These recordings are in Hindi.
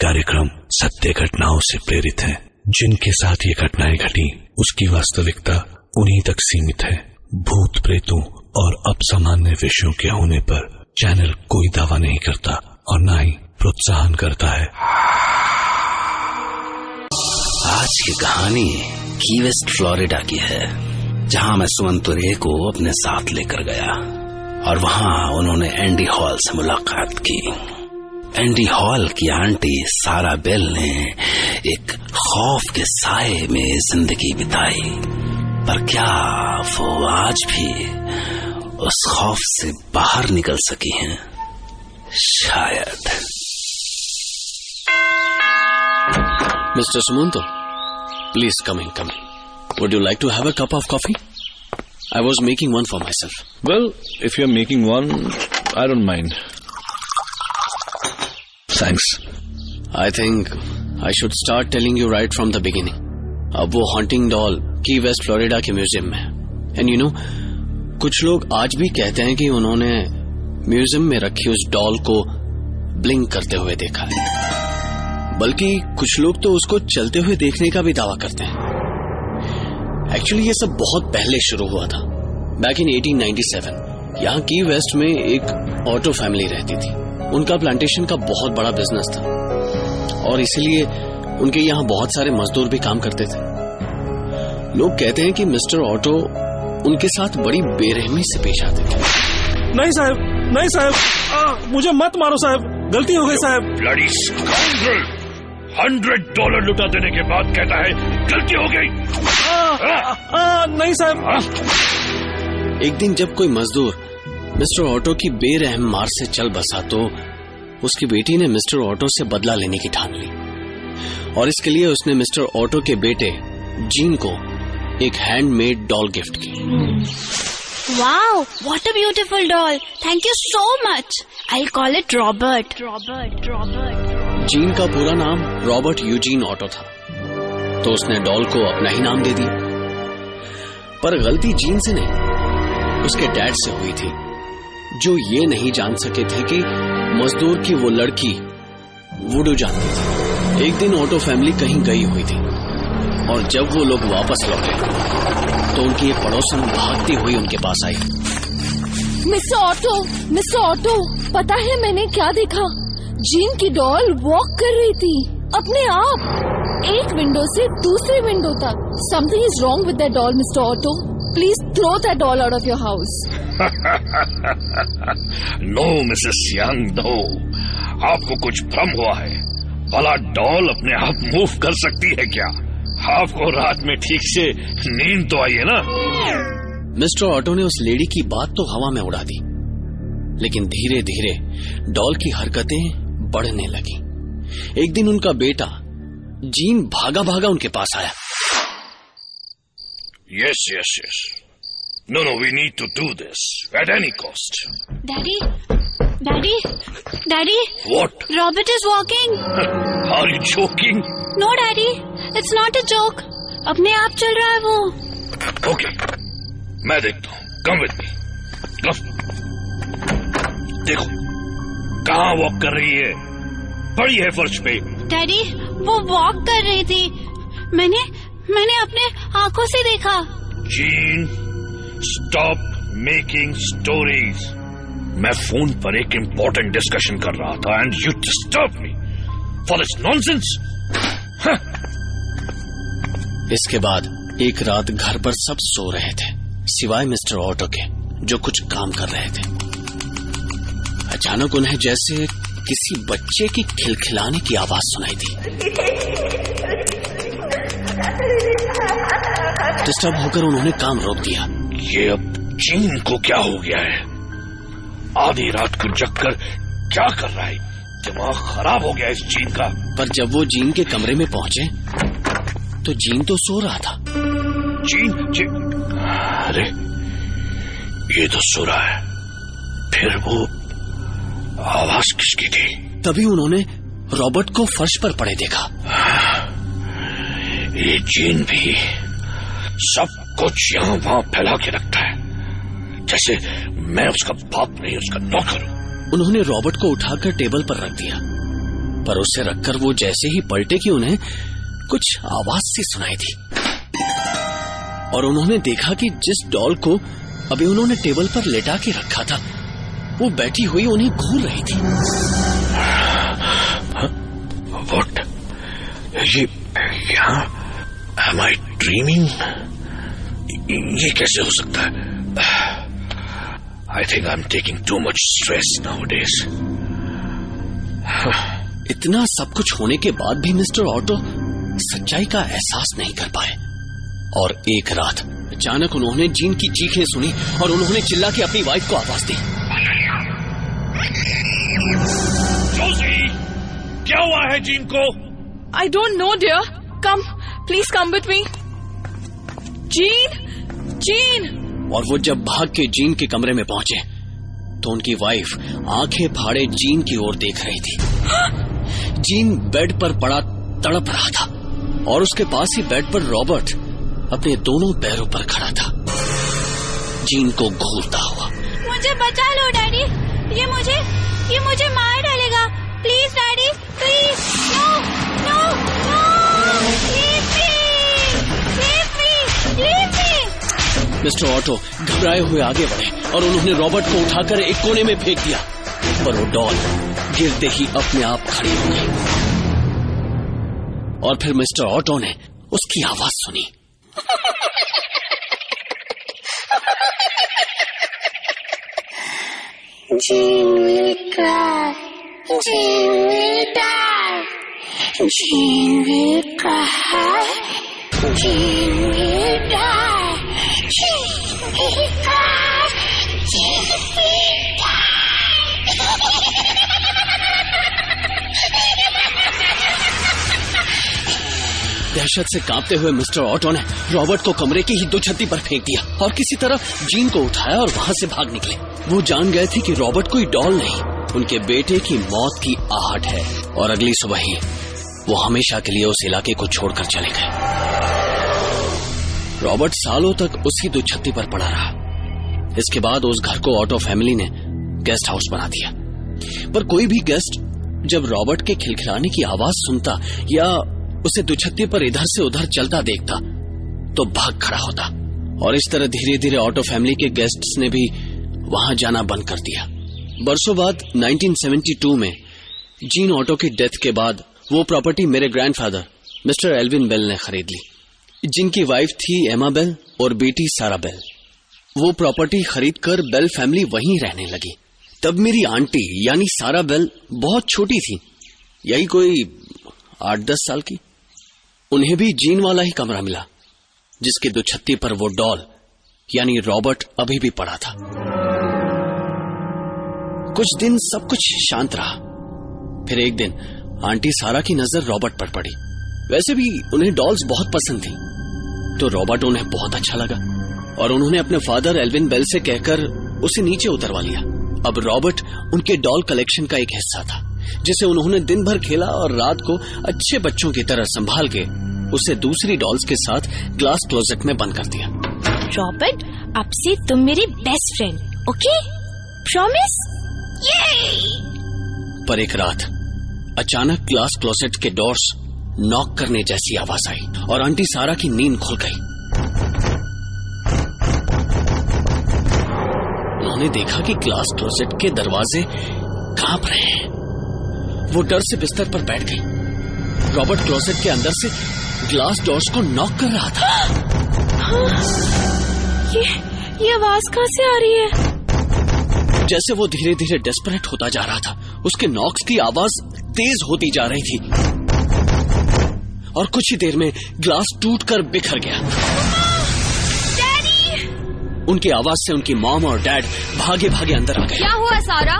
कार्यक्रम सत्य घटनाओं से प्रेरित है। जिनके साथ ये घटनाएं घटी उसकी वास्तविकता उन्हीं तक सीमित है। भूत प्रेतों और असामान्य विषयों के होने पर चैनल कोई दावा नहीं करता और न ही प्रोत्साहन करता है। आज की कहानी की वेस्ट फ्लोरिडा की है, जहां मैं सुमंत रे को अपने साथ लेकर गया और वहां उन्होंने एंडी हॉल से मुलाकात की। एंडी हॉल की आंटी सारा बेल ने एक खौफ के साए में जिंदगी बिताई, पर क्या वो आज भी उस खौफ से बाहर निकल सकी हैं? शायद। Mr. Sumanto, please come in. Would you like to have a cup of coffee? I was making one for myself. Well, if you're making one, I don't mind. Thanks. I think I should start telling you right from the beginning. अब वो हॉन्टिंग डॉल की वेस्ट फ्लोरिडा के म्यूजियम में है। एंड यू नो, कुछ लोग आज भी कहते हैं कि उन्होंने म्यूजियम में रखी उस डॉल को ब्लिंक करते हुए देखा है, बल्कि कुछ लोग तो उसको चलते हुए देखने का भी दावा करते हैं। एक्चुअली ये सब बहुत पहले शुरू हुआ था, बैक इन 1897। यहाँ की वेस्ट में एक ऑटो फैमिली रहती थी। उनका प्लांटेशन का बहुत बड़ा बिजनेस था और इसीलिए उनके यहाँ बहुत सारे मजदूर भी काम करते थे। लोग कहते हैं कि मिस्टर ऑटो उनके साथ बड़ी बेरहमी से पेश आते थे। नहीं साहब, मुझे मत मारो साहब, गलती हो गई साहब। ब्लडी स्काउंड्रल, $100 लुटा देने के बाद कहता है गलती हो गई। नहीं साहब। एक दिन जब कोई मजदूर मिस्टर ऑटो की बेरहम मार से चल बसा तो उसकी बेटी ने मिस्टर ऑटो से बदला लेने की ठान ली और इसके लिए उसने मिस्टर ऑटो के बेटे जीन को एक हैंडमेड डॉल गिफ्ट की। Wow, what a beautiful doll. Thank you so much. I'll call it Robert. Gene का पूरा नाम रॉबर्ट यूजीन ऑटो था, तो उसने डॉल को अपना ही नाम दे दिया। पर गलती जीन से नहीं, उसके डैड से हुई थी, जो ये नहीं जान सके थे कि मजदूर की वो लड़की वुडू जानती थी। एक दिन ऑटो फैमिली कहीं गई हुई थी और जब वो लोग वापस लौटे तो उनकी एक पड़ोसन भागती हुई उनके पास आई। मिस्टर ऑटो, पता है मैंने क्या देखा? जीन की डॉल वॉक कर रही थी अपने आप, एक विंडो से दूसरे विंडो तक। Something is wrong with that doll Mr Otto. Please throw that doll out of your house. No Mrs Young, no, आपको कुछ भ्रम हुआ है। भला डॉल अपने आप मूव कर सकती है क्या? आपको रात में ठीक से नींद तो आई है ना? मिस्टर ऑटो ने उस लेडी की बात तो हवा में उड़ा दी, लेकिन धीरे धीरे डॉल की हरकतें बढ़ने लगी। एक दिन उनका बेटा जीन भागा भागा उनके पास आया। Yes. No, we need to do this at any cost. Daddy. What? Robert is walking. Are you joking? No, Daddy. It's not a joke. अपने आप चल रहा है वो। Okay. मैं देखता हूँ। Come with me. देखो, कहाँ वॉक कर रही है? पड़ी है फर्श पे। डैडी, वो वॉक कर रही थी। मैंने अपने आंखों से देखा। Gene, stop making stories. मैं फोन पर एक इम्पोर्टेंट डिस्कशन कर रहा था and you disturb me for this nonsense. इसके बाद एक रात घर पर सब सो रहे थे सिवाय मिस्टर ऑटो के, जो कुछ काम कर रहे थे। अचानक उन्हें जैसे किसी बच्चे की खिलखिलाने की आवाज सुनाई दी। डिस्टर्ब होकर उन्होंने काम रोक दिया। ये अब जीन को क्या हो गया है? आधी रात को जगकर क्या कर रहा है? दिमाग खराब हो गया इस जीन का। पर जब वो जीन के कमरे में पहुंचे तो जीन तो सो रहा था। जीन, अरे ये तो सो रहा है, फिर वो आवाज किसकी थी? तभी उन्होंने रॉबर्ट को फर्श पर पड़े देखा। ये जीन भी सब कुछ यहाँ वहां फैला के रखता है, जैसे मैं उसका बाप नहीं उसका नौकर हूं। उन्होंने रॉबर्ट को उठाकर टेबल पर रख दिया पर उसे रखकर वो जैसे ही पलटे कि उन्हें कुछ आवाज सी सुनाई थी और उन्होंने देखा कि जिस डॉल को अभी उन्होंने टेबल पर लेटा के रखा था वो बैठी हुई उन्हें घूर रही थी। What? ये क्या? Am I dreaming? ये कैसे हो सकता है? I think I'm taking too much stress nowadays. इतना सब कुछ होने के बाद भी मिस्टर ऑटो सच्चाई का एहसास नहीं कर पाए और एक रात अचानक उन्होंने जीन की चीखें सुनी और उन्होंने चिल्ला के अपनी वाइफ को आवाज दी। जोशी, क्या हुआ है जीन को? I don't know, dear. Come, please come with me. Gene! और वो जब भाग के जीन के कमरे में पहुंचे तो उनकी वाइफ आंखें फाड़े जीन की ओर देख रही थी। जीन बेड पर पड़ा तड़प रहा था और उसके पास ही बेड पर रॉबर्ट अपने दोनों पैरों पर खड़ा था, जीन को घूरता हुआ। मुझे बचा लो डैडी, ये मुझे मार डालेगा। Please daddy, please. No no no, leave me. Mr Otto घबराए हुए आगे बढ़े और उन्होंने रॉबर्ट को उठाकर एक कोने में फेंक दिया, पर वो डॉल गिरते ही अपने आप खड़ी हो गई और फिर मिस्टर ऑटो ने उसकी आवाज सुनी। Jean will cry, Jean will die, Jean will cry, Jean will die, Jean will cry, Jean will die. दहशत से कांपते हुए मिस्टर ऑटो ने रॉबर्ट को कमरे की ही दो छत्ती पर फेंक दिया और किसी तरह जीन को उठाया और वहां से भाग निकले। वो जान गए थे कि रॉबर्ट कोई डॉल नहीं, उनके बेटे की मौत की आहट है और अगली सुबह ही वो हमेशा के लिए उस इलाके को छोड़कर चले गए। रॉबर्ट सालों तक उसी दो छत्ती पर पड़ा रहा। इसके बाद उस घर को ऑटो फैमिली ने गेस्ट हाउस बना दिया, पर कोई भी गेस्ट जब रॉबर्ट के खिलखिलाने की आवाज सुनता या उसे दुछत्ती पर इधर से उधर चलता देखता तो भाग खड़ा होता और इस तरह धीरे धीरे ऑटो फैमिली के गेस्ट्स ने भी वहां जाना बंद कर दिया। बरसों बाद 1972 में जीन ऑटो की डेथ के बाद वो प्रॉपर्टी मेरे ग्रैंडफादर मिस्टर एल्विन बेल ने खरीद ली, जिनकी वाइफ थी एमा बेल और बेटी सारा बेल। वो प्रॉपर्टी खरीदकर बेल फैमिली वहीं रहने लगी। तब मेरी आंटी यानी सारा बेल बहुत छोटी थी, यही कोई 8-10 साल की। उन्हें भी जीन वाला ही कमरा मिला जिसके दुछत्ती पर वो डॉल यानी रॉबर्ट अभी भी पड़ा था। कुछ दिन सब कुछ शांत रहा। फिर एक दिन आंटी सारा की नजर रॉबर्ट पर पड़ी। वैसे भी उन्हें डॉल्स बहुत पसंद थी, तो रॉबर्ट उन्हें बहुत अच्छा लगा और उन्होंने अपने फादर एल्विन बेल से कहकर उसे नीचे उतरवा लिया। अब रॉबर्ट उनके डॉल कलेक्शन का एक हिस्सा था, जिसे उन्होंने दिन भर खेला और रात को अच्छे बच्चों की तरह संभाल के उसे दूसरी डॉल्स के साथ ग्लास क्लोजेट में बंद कर दिया। रॉबर्ट, अब से तुम मेरी बेस्ट फ्रेंड, ओके? प्रॉमिस? पर एक रात अचानक ग्लास क्लोजेट के डोर्स नॉक करने जैसी आवाज आई और आंटी सारा की नींद खुल गई। उन्होंने देखा कि ग्लास क्लोजेट के दरवाजे कांप रहे हैं। वो डर से बिस्तर पर बैठ गई। रॉबर्ट क्लोजेट के अंदर से ग्लास डोर्स को नॉक कर रहा था। ये आवाज कहां से आ रही है? जैसे वो धीरे धीरे डेस्परेट होता जा रहा था, उसके नॉक्स की आवाज तेज होती जा रही थी और कुछ ही देर में ग्लास टूटकर बिखर गया। डैडी! उनकी आवाज से उनकी मॉम और डैड भागे भागे अंदर आ गए। क्या हुआ सारा?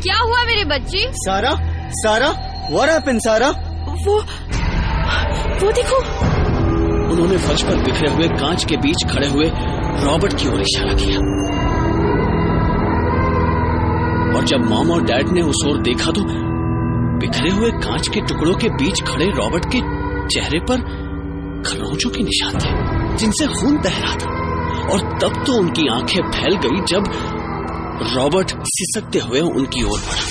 क्या हुआ मेरे बच्ची? सारा, what happened, सारा? वो देखो। उन्होंने फर्श पर बिखरे हुए कांच के बीच खड़े हुए रॉबर्ट की ओर इशारा किया और जब मॉम और डैड ने उस ओर देखा तो बिखरे हुए कांच के टुकड़ों के बीच खड़े रॉबर्ट के चेहरे पर खरोंचों के निशान थे जिनसे खून बह रहा था। और तब तो उनकी आंखें फैल गई जब रॉबर्ट सिसकते हुए उनकी ओर बढ़ा।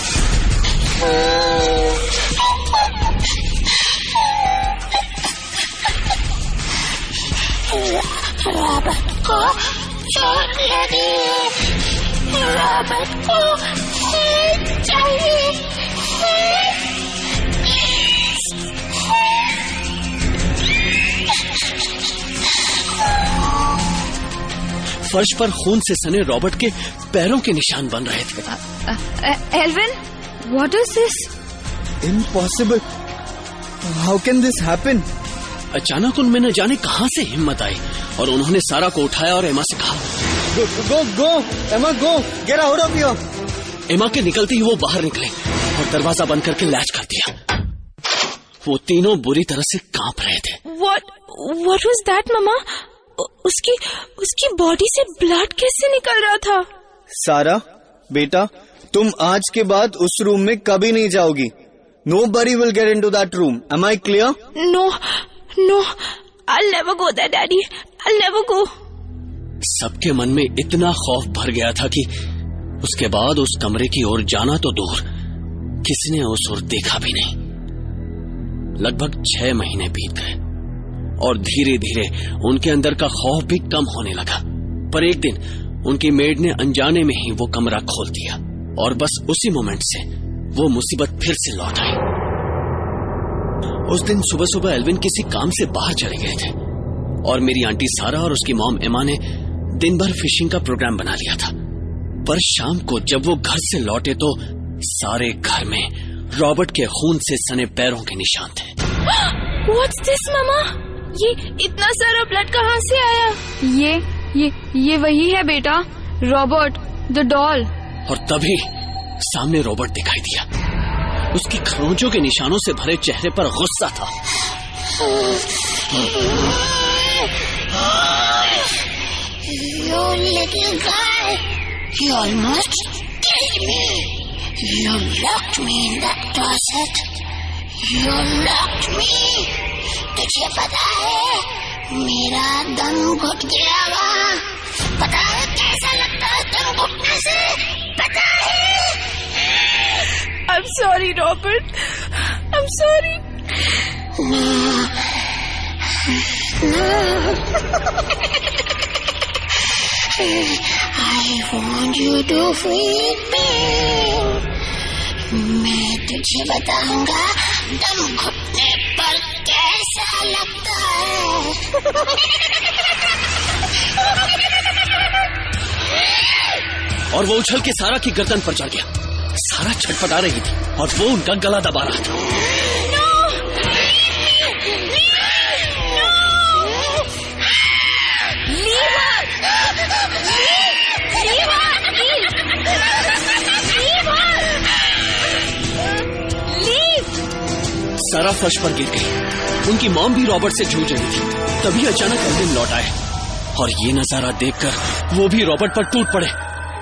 रॉबर्ट को चोट लगी। रॉबर्ट को हेल्प चाहिए। फर्श पर खून से सने रॉबर्ट के पैरों के निशान बन रहे थे। Alvin, what is this? Impossible. How can this happen? अचानक उनमें न जाने कहां से हिम्मत आई और उन्होंने सारा को उठाया और एमा से कहा, Go, Emma, go. Get out of here. एमा के निकलते ही वो बाहर निकले और दरवाजा बंद करके लैच कर दिया। वो तीनों बुरी तरह से कांप रहे थे। What was that, mama? उसकी बॉडी से ब्लड कैसे निकल रहा था? सारा, बेटा, तुम आज के बाद उस रूम में कभी नहीं जाओगी। Nobody will get into that room. Am I clear? No, I'll never go there, Daddy. I'll never go. सबके मन में इतना खौफ भर गया था कि उसके बाद उस कमरे की ओर जाना तो दूर, किसी ने उस ओर देखा भी नहीं। लगभग 6 महीने बीत गए और धीरे धीरे उनके अंदर का खौफ भी कम होने लगा। पर एक दिन उनकी मेड ने अनजाने में ही वो कमरा खोल दिया और बस उसी मोमेंट से वो मुसीबत फिर से लौट आई। उस दिन सुबह सुबह एल्विन किसी काम से बाहर चले गए थे और मेरी आंटी सारा और उसकी मॉम एमा ने दिन भर फिशिंग का प्रोग्राम बना लिया था। पर शाम को जब वो घर से लौटे तो सारे घर में रॉबर्ट के खून से सने पैरों के निशान थे। What's this, mama? ये इतना सारा ब्लड कहाँ से आया? ये वही है बेटा, रॉबर्ट द डॉल। और तभी सामने रॉबर्ट दिखाई दिया। उसकी खरोंचों के निशानों से भरे चेहरे पर गुस्सा था। You little guy, you almost killed me. You locked me in that closet. You locked me. तुझे पता है मेरा दम घुट गया वहाँ। पता है कैसा लगता है दम घुटने से? पता है? I'm sorry, Robert. I'm sorry. No. I want you to feel pain. मैं तुझे बताऊंगा दम घुटने पर कैसा लगता है। और वो उछल के सारा की गर्दन पर चढ़ गया। सारा छटपटा रही थी और वो उनका गला दबा रहा था। सारा फर्श पर गिर गई। उनकी मॉम भी रॉबर्ट से जूझ रही थी। तभी अचानक एल्विन लौट आए और ये नजारा देखकर वो भी रॉबर्ट पर टूट पड़े।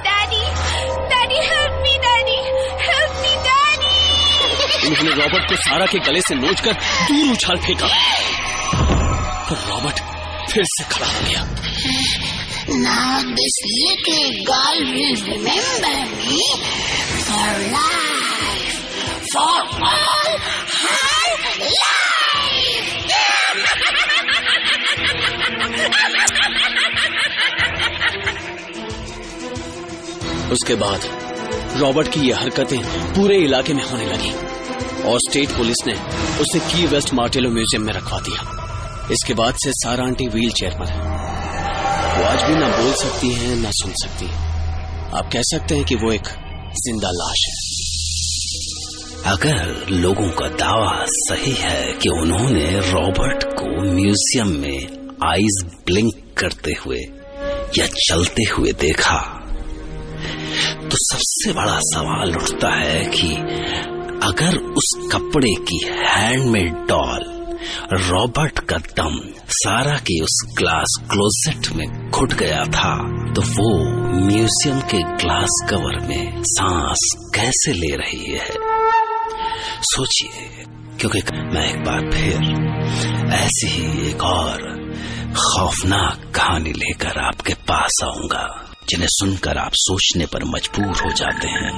Daddy, help me, Daddy. Help me, Daddy. उन्होंने रॉबर्ट को सारा के गले से नोचकर दूर उछाल फेंका। पर रॉबर्ट फिर से खड़ा हो गया। Now this little girl will remember me for life, for all her life. उसके बाद रॉबर्ट की ये हरकतें पूरे इलाके में होने लगी और स्टेट पुलिस ने उसे की वेस्ट मार्टेलो म्यूजियम में रखवा दिया। इसके बाद से सारा आंटी व्हील चेयर पर है। वो आज भी ना बोल सकती हैं ना सुन सकती हैं। आप कह सकते हैं कि वो एक जिंदा लाश है। अगर लोगों का दावा सही है कि उन्होंने रॉबर्ट को म्यूजियम में आईज ब्लिंक करते हुए या चलते हुए देखा, तो सबसे बड़ा सवाल उठता है कि अगर उस कपड़े की हैंडमेड डॉल रॉबर्ट का दम सारा के उस ग्लास क्लोजेट में घुट गया था, तो वो म्यूजियम के ग्लास कवर में सांस कैसे ले रही है? सोचिए, क्योंकि मैं एक बार फिर ऐसी ही एक और खौफनाक कहानी लेकर आपके पास आऊंगा, जिन्हें सुनकर आप सोचने पर मजबूर हो जाते हैं।